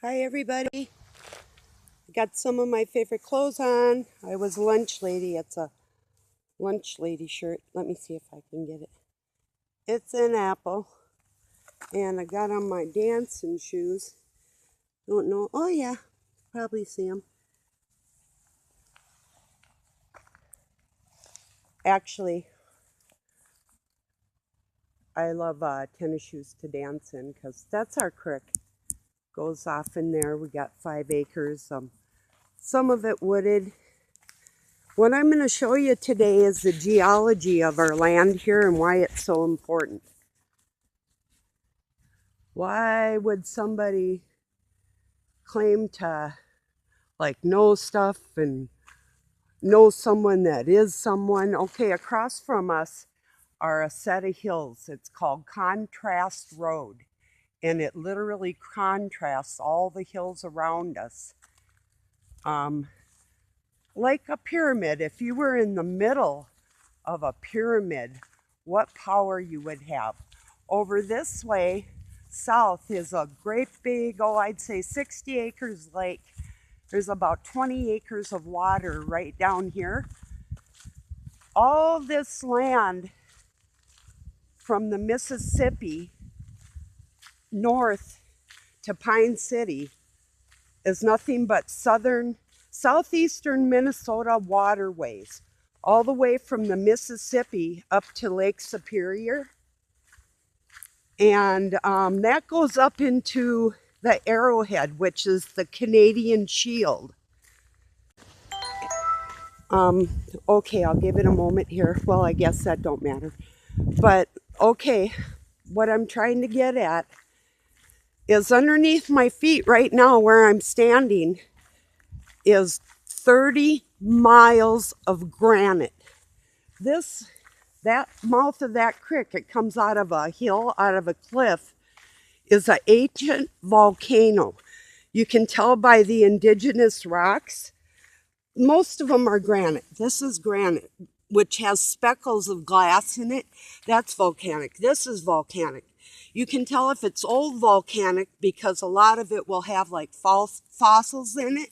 Hi everybody. I got some of my favorite clothes on. I was a lunch lady. It's a lunch lady shirt. Let me see if I can get it. It's an apple. And I got on my dancing shoes. Don't know. Oh yeah, probably see them. Actually, I love tennis shoes to dance in because that's our creek. Goes off in there. We got 5 acres. Some of it wooded. What I'm going to show you today is the geology of our land here and why it's so important. Why would somebody claim to know stuff and know someone that is someone? Okay, across from us are a set of hills. It's called Contrast Road, and it literally contrasts all the hills around us. Like a pyramid, if you were in the middle of a pyramid, what power you would have. Over this way, south, is a great big, I'd say 60 acres lake. There's about 20 acres of water right down here. All this land from the Mississippi north to Pine City is nothing but southeastern Minnesota waterways, all the way from the Mississippi up to Lake Superior. And that goes up into the Arrowhead, which is the Canadian Shield. Okay, I'll give it a moment here. Well, I guess that don't matter. But, okay, what I'm trying to get at is underneath my feet right now where I'm standing is 30 miles of granite. That mouth of that creek, it comes out of a hill, out of a cliff, is an ancient volcano. You can tell by the indigenous rocks. Most of them are granite. This is granite, which has speckles of glass in it. That's volcanic. This is volcanic. You can tell if it's old volcanic because a lot of it will have like fossils in it.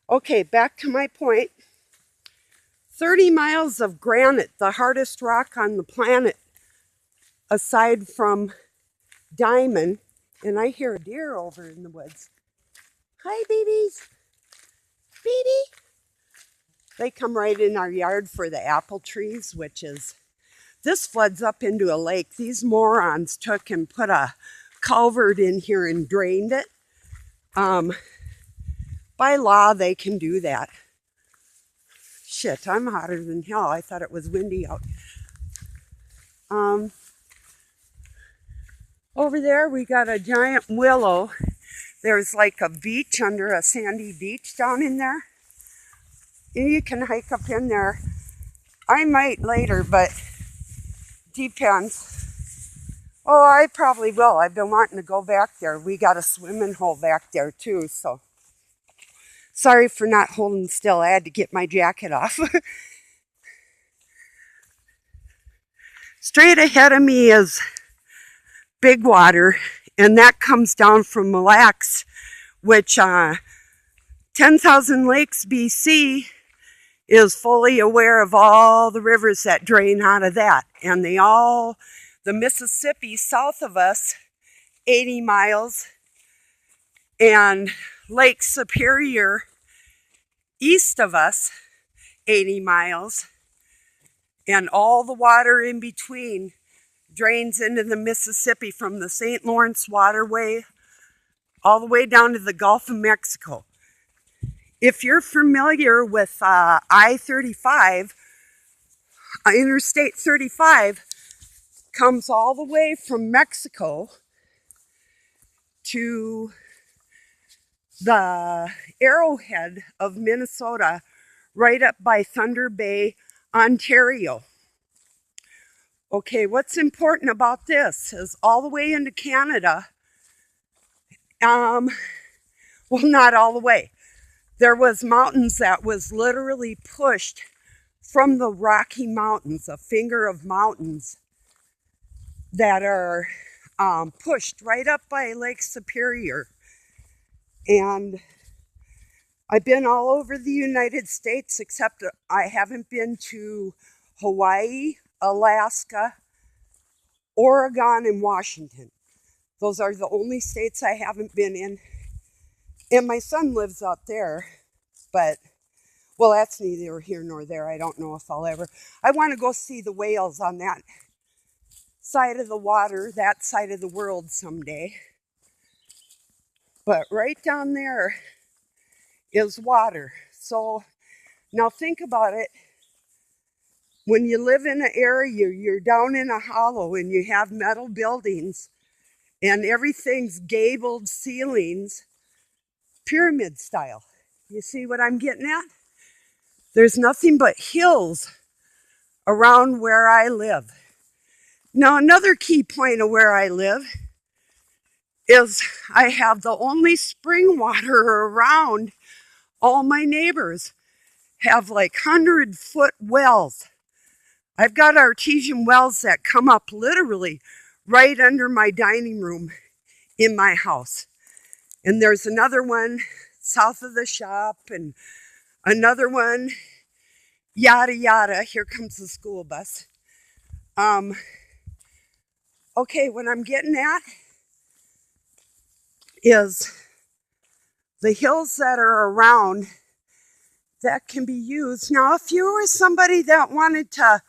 Okay, back to my point. 30 miles of granite, the hardest rock on the planet, aside from diamond. And I hear a deer over in the woods. Hi, babies. Baby. They come right in our yard for the apple trees, this floods up into a lake. These morons took and put a culvert in here and drained it. By law, they can do that. Shit, I'm hotter than hell. I thought it was windy out. Over there, we got a giant willow. There's like a beach under a sandy beach down in there. You can hike up in there. I might later, but depends. Oh, I probably will. I've been wanting to go back there. We got a swimming hole back there too, so. Sorry for not holding still. I had to get my jacket off. Straight ahead of me is Big Water, and that comes down from Mille Lacs, which 10,000 Lakes, BC is fully aware of all the rivers that drain out of that. And the Mississippi south of us, 80 miles, and Lake Superior east of us, 80 miles, and all the water in between drains into the Mississippi from the St. Lawrence waterway all the way down to the Gulf of Mexico. If you're familiar with I-35, Interstate 35 comes all the way from Mexico to the Arrowhead of Minnesota, right up by Thunder Bay, Ontario. Okay, what's important about this is all the way into Canada, well, not all the way. There was mountains that was literally pushed from the Rocky Mountains, a finger of mountains, that are pushed right up by Lake Superior. And I've been all over the United States, except I haven't been to Hawaii, Alaska, Oregon, and Washington. Those are the only states I haven't been in. And my son lives out there, but, well, that's neither here nor there. I don't know if I'll ever. I want to go see the whales on that side of the water, that side of the world someday. But right down there is water. So now think about it. When you live in an area, you're down in a hollow and you have metal buildings and everything's gabled ceilings, pyramid style. You see what I'm getting at? There's nothing but hills around where I live. Now, another key point of where I live is I have the only spring water around. All my neighbors have like 100-foot wells. I've got artesian wells that come up literally right under my dining room in my house. And there's another one south of the shop and another one, yada, yada. Here comes the school bus. Okay, what I'm getting at is the hills that are around that can be used. Now, if you were somebody that wanted to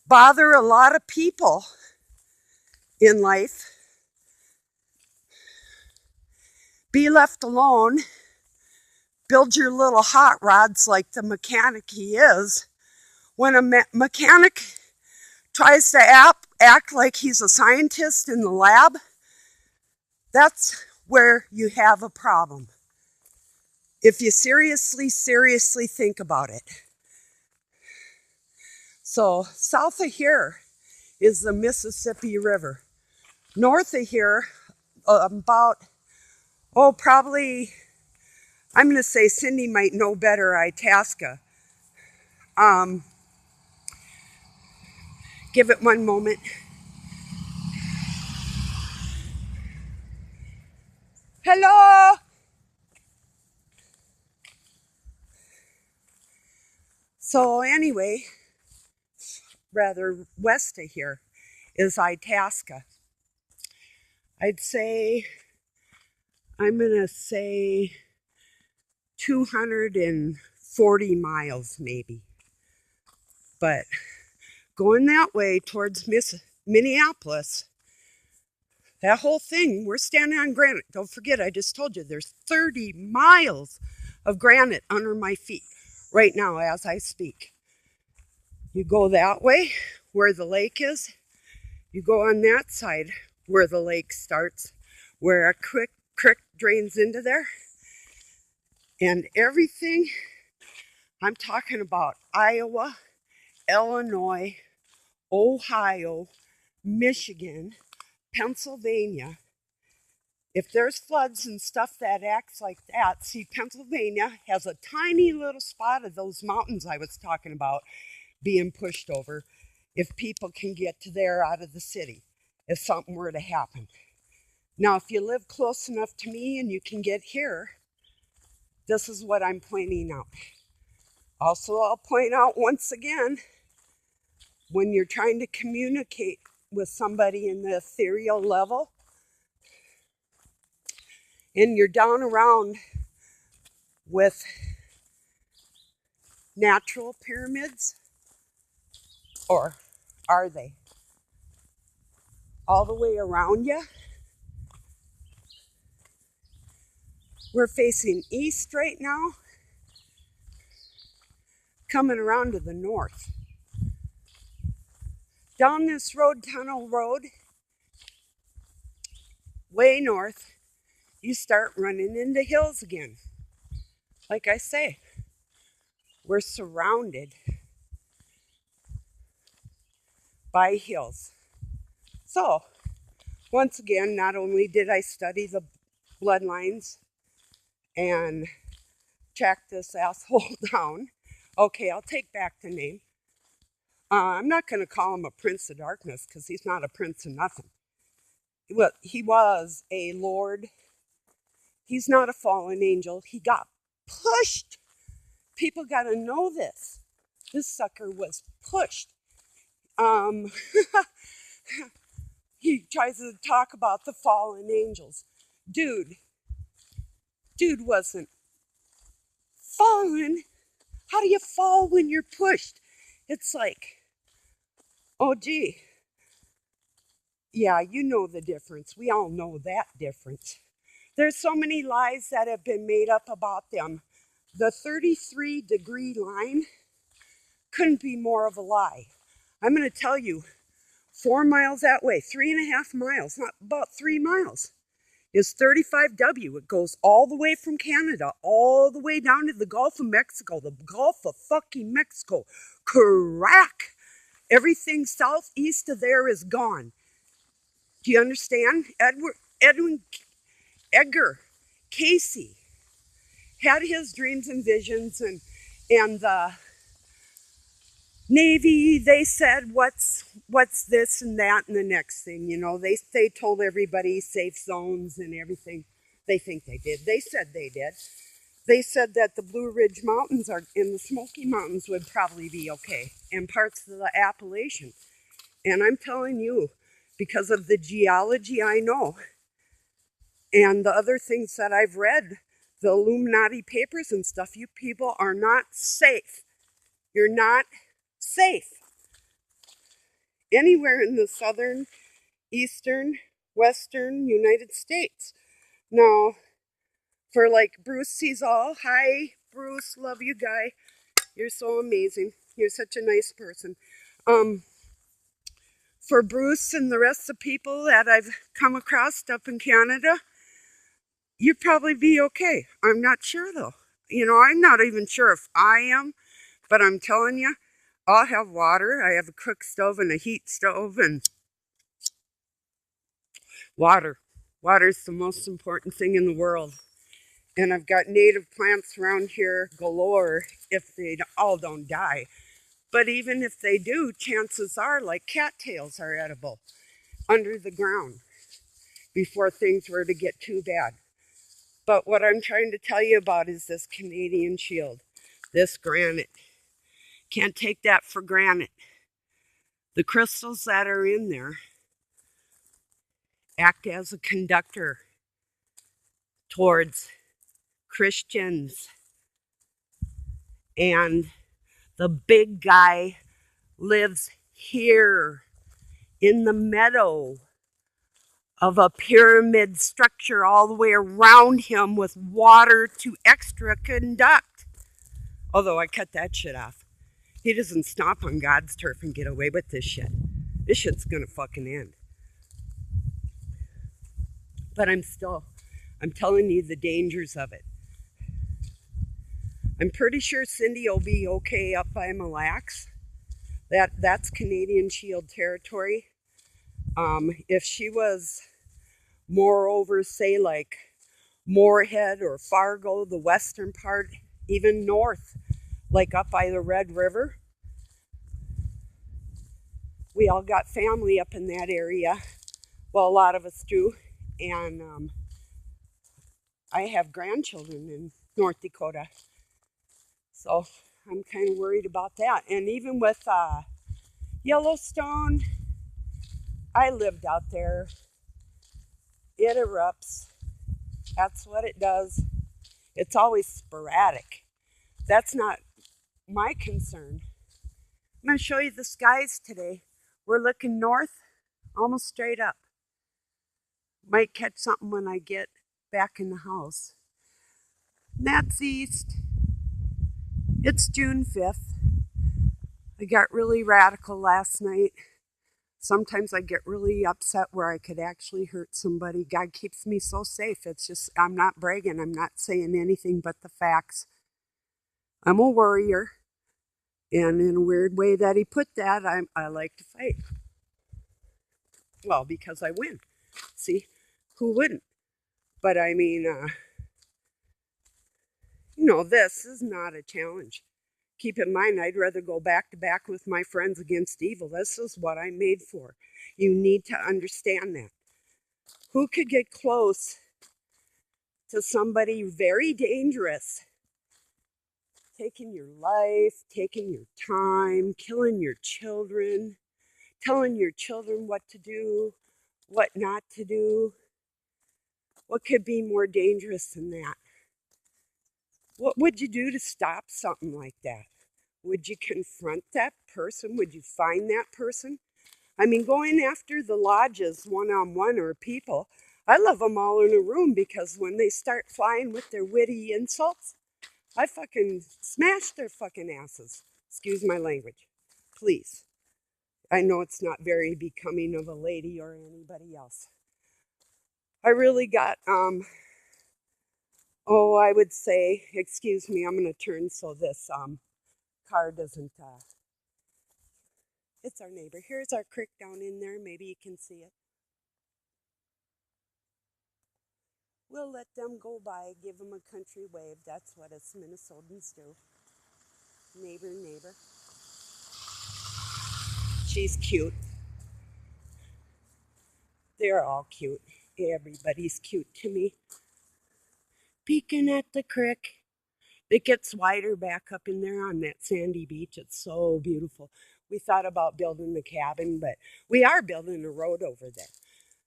bother a lot of people in life, be left alone, build your little hot rods like the mechanic he is. When a mechanic tries to act like he's a scientist in the lab, that's where you have a problem. If you seriously think about it. So south of here is the Mississippi River. North of here, probably, I'm going to say Cindy might know better, Itasca. Give it one moment. Hello? So anyway, rather west of here is Itasca. I'm going to say 240 miles maybe. But going that way towards Minneapolis, that whole thing, we're standing on granite. Don't forget, I just told you there's 30 miles of granite under my feet right now as I speak. You go that way where the lake is. You go on that side where the lake starts, where a creek drains into there. And everything, I'm talking about Iowa, Illinois, Ohio, Michigan, Pennsylvania. If there's floods and stuff that acts like that, see, Pennsylvania has a tiny little spot of those mountains I was talking about being pushed over if people can get to there out of the city, if something were to happen. Now, if you live close enough to me and you can get here, this is what I'm pointing out. Also, I'll point out once again, when you're trying to communicate with somebody in the ethereal level, and you're down around with natural pyramids, or are they? All the way around you. We're facing east right now, coming around to the north. Down this road, tunnel road, way north, you start running into hills again. Like I say, we're surrounded by hills. So, once again, not only did I study the bloodlines and track this asshole down, okay, I'll take back the name. I'm not going to call him a prince of darkness because he's not a prince of nothing. Well, he was a lord. He's not a fallen angel. He got pushed. People got to know this. This sucker was pushed. Um, he tries to talk about the fallen angels. Dude wasn't fallen. How do you fall when you're pushed? It's like, oh gee. Yeah, you know the difference. We all know that difference. There's so many lies that have been made up about them. The 33-degree line couldn't be more of a lie. I'm going to tell you, 4 miles that way, 3.5 miles, not about 3 miles, is 35W. It goes all the way from Canada, all the way down to the Gulf of Mexico, the Gulf of fucking Mexico. Crack! Everything southeast of there is gone. Do you understand? Edgar Casey had his dreams and visions, and the Navy, they said, what's this and that and the next thing, you know. They told everybody safe zones and everything. They think they did. They said they did. They said that the Blue Ridge Mountains and the Smoky Mountains would probably be okay, and parts of the Appalachian. And I'm telling you, because of the geology I know, and the other things that I've read, the Illuminati papers and stuff, you people are not safe. You're not safe anywhere in the southern, eastern, western United States. Now, for like Bruce Cesal, hi Bruce, love you guy. You're so amazing. You're such a nice person. For Bruce and the rest of the people that I've come across up in Canada, you'd probably be okay. I'm not sure though. You know, I'm not even sure if I am, but I'm telling you, I'll have water. I have a cook stove and a heat stove and water. Water is the most important thing in the world. And I've got native plants around here galore if they all don't die. But even if they do, chances are like cattails are edible under the ground before things were to get too bad. But what I'm trying to tell you about is this Canadian shield, this granite. Can't take that for granted. The crystals that are in there act as a conductor towards Christians. And the big guy lives here in the meadow of a pyramid structure all the way around him with water to extra conduct. Although I cut that shit off. He doesn't stomp on God's turf and get away with this shit. This shit's gonna fucking end. But I'm telling you the dangers of it. I'm pretty sure Cindy will be okay up by Mille Lacs. That's Canadian Shield territory. If she was more over, say, like Moorhead or Fargo, the western part, even north, like up by the Red River, we all got family up in that area. Well, a lot of us do. And I have grandchildren in North Dakota. So I'm kind of worried about that. And even with Yellowstone, I lived out there. It erupts. That's what it does. It's always sporadic. That's not my concern. I'm going to show you the skies today. We're looking north, almost straight up. Might catch something when I get back in the house. And that's east. It's June 5th. I got really radical last night. Sometimes I get really upset where I could actually hurt somebody. God keeps me so safe. It's just, I'm not bragging. I'm not saying anything but the facts. I'm a warrior. And in a weird way that he put that, I like to fight. Well, because I win. See, who wouldn't? But I mean, you know, this is not a challenge. Keep in mind, I'd rather go back to back with my friends against evil. This is what I'm made for. You need to understand that. Who could get close to somebody very dangerous, taking your life, taking your time, killing your children, telling your children what to do, what not to do? What could be more dangerous than that? What would you do to stop something like that? Would you confront that person? Would you find that person? I mean, going after the lodges one-on-one or people, I love them all in a room, because when they start flying with their witty insults, I fucking smash their fucking asses. Excuse my language. Please. I know it's not very becoming of a lady or anybody else. I really got, I would say, excuse me, I'm going to turn so this car doesn't, it's our neighbor. Here's our creek down in there. Maybe you can see it. We'll let them go by, give them a country wave. That's what us Minnesotans do. Neighbor, neighbor. She's cute. They're all cute. Everybody's cute to me. Peeking at the creek. It gets wider back up in there on that sandy beach. It's so beautiful. We thought about building the cabin, but we are building a road over there.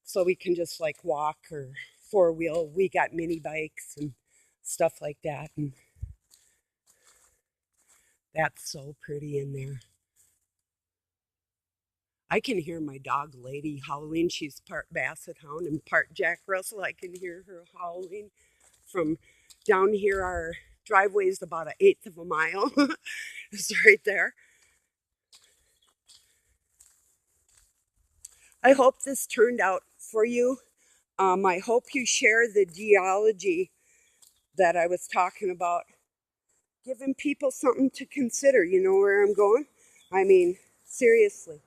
So we can just like walk or four-wheel. We got mini bikes and stuff like that. And that's so pretty in there. I can hear my dog Lady howling. She's part Basset Hound and part Jack Russell. I can hear her howling from down here. Our driveway is about 1/8 of a mile. It's right there. I hope this turned out for you. I hope you share the geology that I was talking about, giving people something to consider. You know where I'm going? I mean, seriously.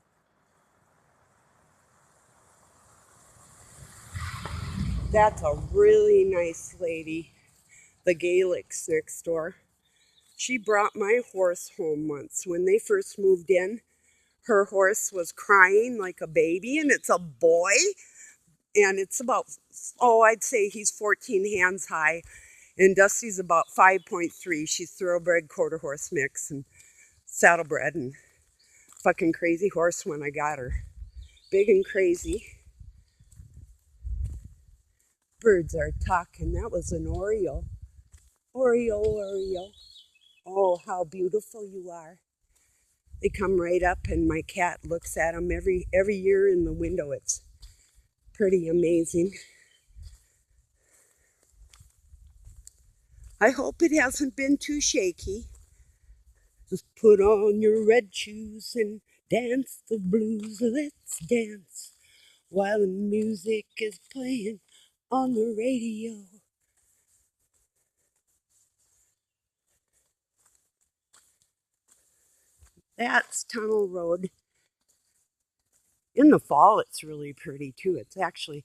That's a really nice lady, the Gaelics next door. She brought my horse home once. When they first moved in, her horse was crying like a baby, and it's a boy. And it's about, I'd say he's 14 hands high. And Dusty's about 5.3. She's thoroughbred quarter horse mix and saddlebred and fucking crazy horse when I got her. Big and crazy. Birds are talking. That was an oriole. Oriole, oriole. Oh, how beautiful you are. They come right up, and my cat looks at them every year in the window. It's pretty amazing. I hope it hasn't been too shaky. Just put on your red shoes and dance the blues. Let's dance while the music is playing on the radio. That's Tunnel Road. In the fall, it's really pretty too. It's actually,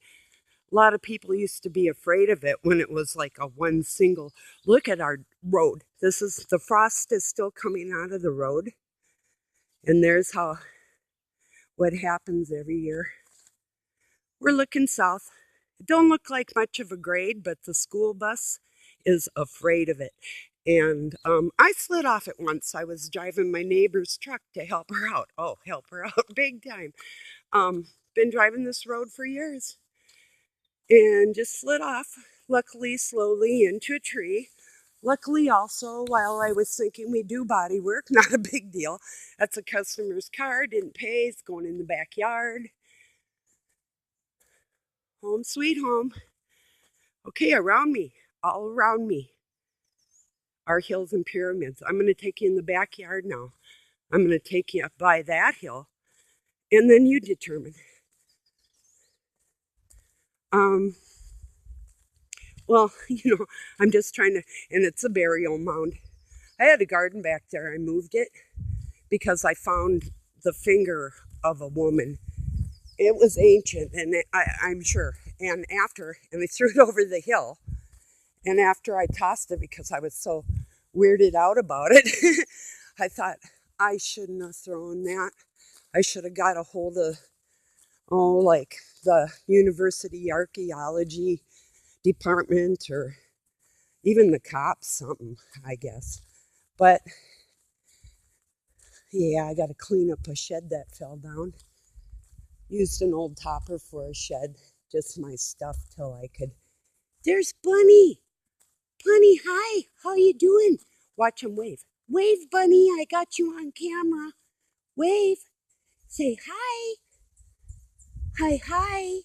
a lot of people used to be afraid of it when it was like a one single. Look at our road. The frost is still coming out of the road. And there's what happens every year. We're looking south. It don't look like much of a grade, but the school bus is afraid of it. And I slid off it once. I was driving my neighbor's truck to help her out. Oh, help her out big time. Been driving this road for years. And just slid off, luckily, slowly into a tree. Luckily, also, while I was thinking we do body work, not a big deal. That's a customer's car, didn't pay, it's going in the backyard. Home sweet home. Okay, around me, all around me are hills and pyramids. I'm going to take you in the backyard now. I'm going to take you up by that hill, and then you determine. Well, I'm just trying to, and it's a burial mound. I had a garden back there. I moved it because I found the finger of a woman. It was ancient, and I'm sure. And I threw it over the hill. And after I tossed it because I was so weirded out about it, I thought I shouldn't have thrown that. I should have got a hold of, like the university archaeology department or even the cops, something, I guess. But yeah, I got to clean up a shed that fell down. Used an old topper for a shed, just my stuff till I could. There's Bunny. Bunny, hi. How you doing? Watch him wave. Wave, Bunny. I got you on camera. Wave. Say hi. Hi, hi.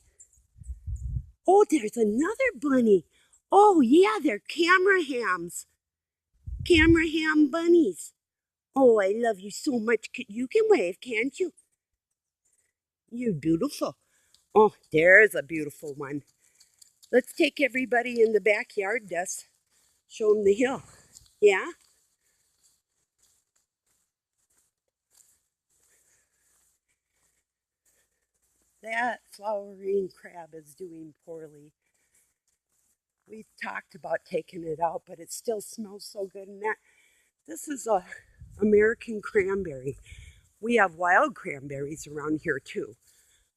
Oh, there's another bunny. Oh, yeah, they're camera hams. Camera ham bunnies. Oh, I love you so much. You can wave, can't you? You're beautiful. Oh, there's a beautiful one. Let's take everybody in the backyard, Des. Show them the hill. Yeah? That flowering crab is doing poorly. We've talked about taking it out, but it still smells so good. And this is a American cranberry. We have wild cranberries around here too,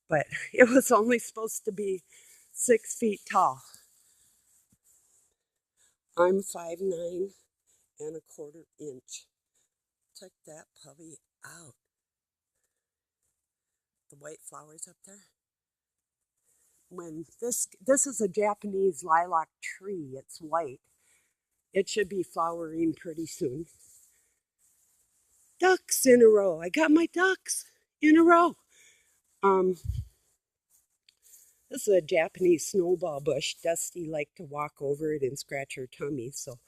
but it was only supposed to be 6 feet tall. I'm 5'9.25". Check that puppy out. The white flowers up there. When this is a Japanese lilac tree, it's white. It should be flowering pretty soon. Ducks in a row. I got my ducks in a row. This is a Japanese snowball bush. Dusty liked to walk over it and scratch her tummy, so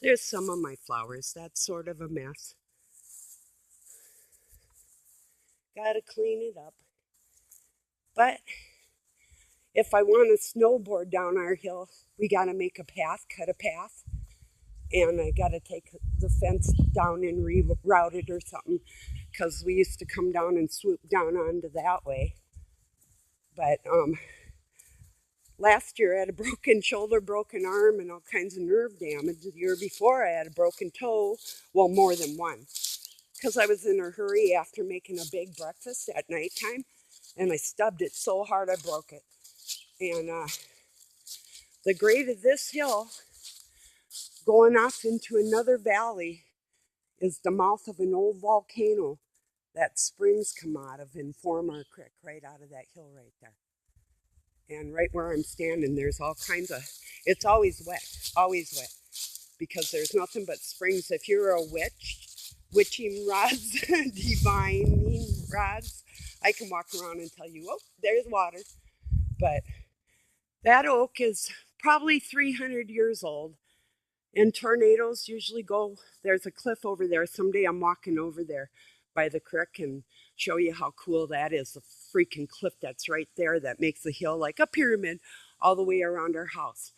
there's some of my flowers. That's sort of a mess. Gotta clean it up. But if I want to snowboard down our hill, we gotta make a path, cut a path. And I gotta take the fence down and reroute it or something, because we used to come down and swoop down onto that way. But last year I had a broken shoulder, broken arm, and all kinds of nerve damage. The year before I had a broken toe, well, more than one, because I was in a hurry after making a big breakfast at nighttime, and I stubbed it so hard I broke it. And the grade of this hill, going off into another valley, is the mouth of an old volcano that springs come out of and form our creek right out of that hill right there. And right where I'm standing, there's all kinds of, it's always wet, because there's nothing but springs. If you're a witching rods, divining rods, I can walk around and tell you, oh, there's water. But that oak is probably 300 years old. And tornadoes usually go, there's a cliff over there. Someday I'm walking over there by the creek and show you how cool that is. The freaking cliff that's right there that makes the hill like a pyramid all the way around our house.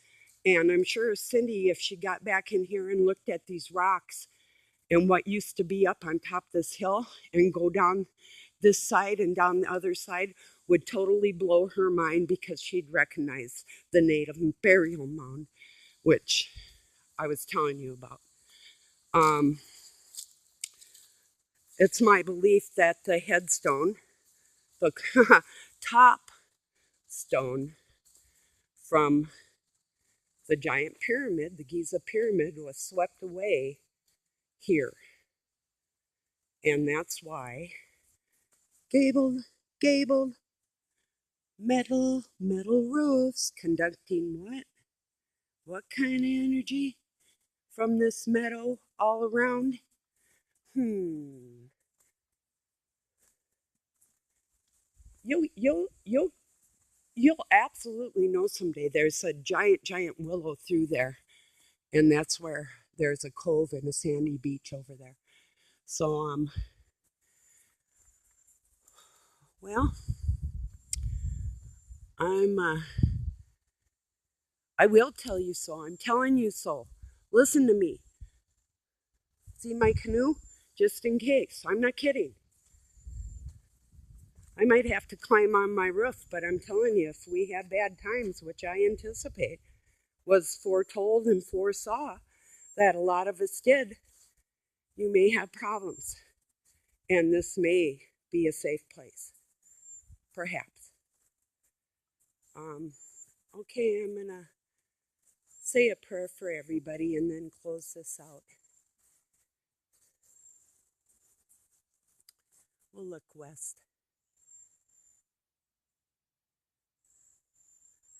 And I'm sure Cindy, if she got back in here and looked at these rocks and what used to be up on top of this hill and go down this side and down the other side, would totally blow her mind, because she'd recognize the native burial mound, which I was telling you about. It's my belief that the headstone, the top stone from the giant pyramid, the Giza pyramid, was swept away here. And that's why gabled, metal roofs conducting what? What kind of energy from this meadow all around? You'll absolutely know someday. There's a giant willow through there, and that's where there's a cove and a sandy beach over there. So well, I will tell you so. I'm telling you so. Listen to me. See my canoe? Just in case. I'm not kidding. I might have to climb on my roof, but I'm telling you, if we have bad times, which I anticipate, was foretold and foresaw that a lot of us did, You may have problems, and this may be a safe place, perhaps. Um, okay, I'm going to say a prayer for everybody and then close this out. We'll look west.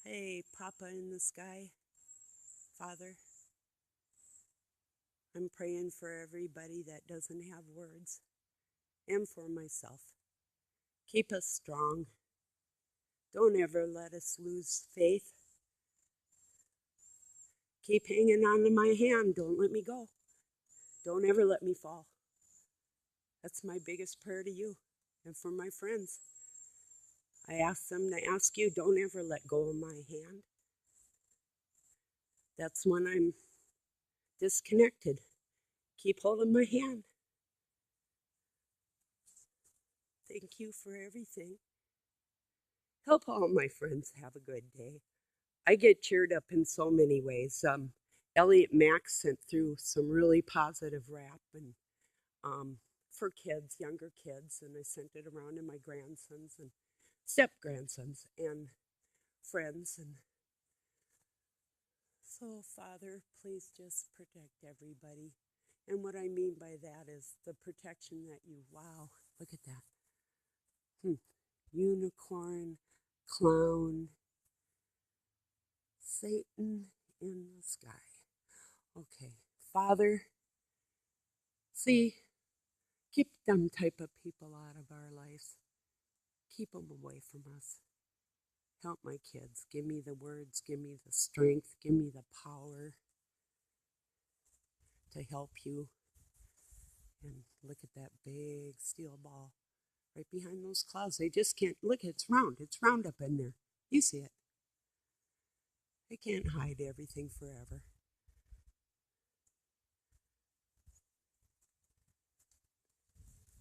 Hey, Papa in the sky, Father, I'm praying for everybody that doesn't have words and for myself. Keep us strong. Don't ever let us lose faith. Keep hanging on to my hand. Don't let me go. Don't ever let me fall. That's my biggest prayer to you and for my friends. I ask them to ask you, don't ever let go of my hand. That's when I'm disconnected. Keep holding my hand. Thank you for everything. Help all my friends have a good day. I get cheered up in so many ways. Elliot Max sent through some really positive rap and for kids, younger kids, and I sent it around to my grandsons and step grandsons and friends. And so, Father, please just protect everybody. And what I mean by that is the protection that you, wow, look at that. Unicorn, clown, Satan in the sky. Okay, Father, see, keep them type of people out of our lives. Keep them away from us. Help my kids. Give me the words, give me the strength, give me the power to help you. And look at that big steel ball right behind those clouds. They just can't, look, it's round. It's round up in there. You see it. They can't hide everything forever.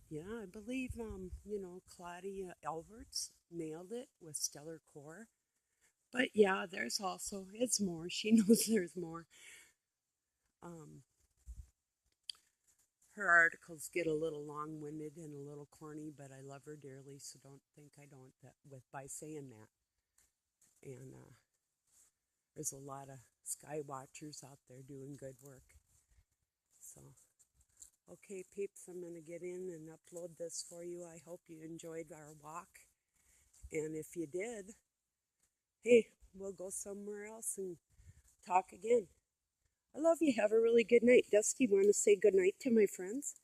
Yeah, I believe, Claudia Alberts nailed it with Stellar Core. But yeah, there's also, it's more. She knows there's more. Um, Her articles get a little long-winded and a little corny, but I love her dearly, so don't think I don't by saying that. And there's a lot of sky watchers out there doing good work. So, okay, peeps, I'm going to get in and upload this for you. I hope you enjoyed our walk. And if you did, hey, we'll go somewhere else and talk again. I love you. Have a really good night. Dusty, want to say good night to my friends?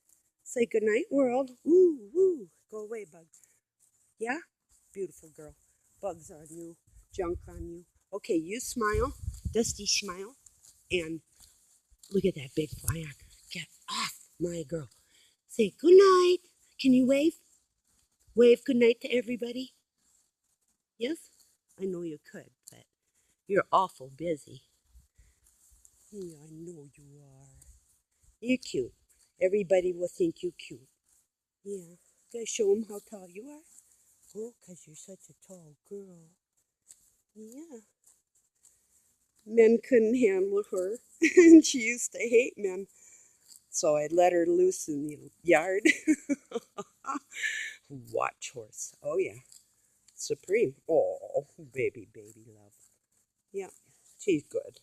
Say good night, world. Woo, woo. Go away, bug. Yeah? Beautiful girl. Bugs on you. Junk on you. Okay, you smile. Dusty, smile. And look at that big flag. Get off, my girl. Say good night. Can you wave? Wave good night to everybody? Yes? I know you could, but you're awful busy. Yeah, I know you are. You're cute. Everybody will think you cute. Yeah. Gotta show them how tall you are. Oh, 'cause you're such a tall girl. Yeah. Men couldn't handle her, and she used to hate men. So I let her loose in the yard. Watch horse. Oh, yeah. Supreme. Oh, baby, baby love. Yeah, she's good.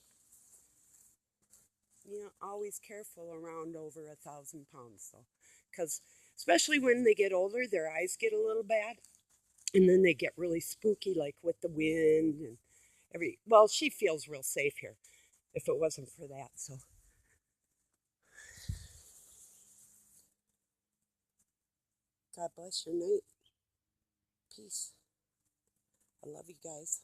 Yeah, always careful around over 1,000 pounds, though. Because especially when they get older, their eyes get a little bad. And then they get really spooky, like with the wind and well, she feels real safe here if it wasn't for that. So, God bless your night. Peace. I love you guys.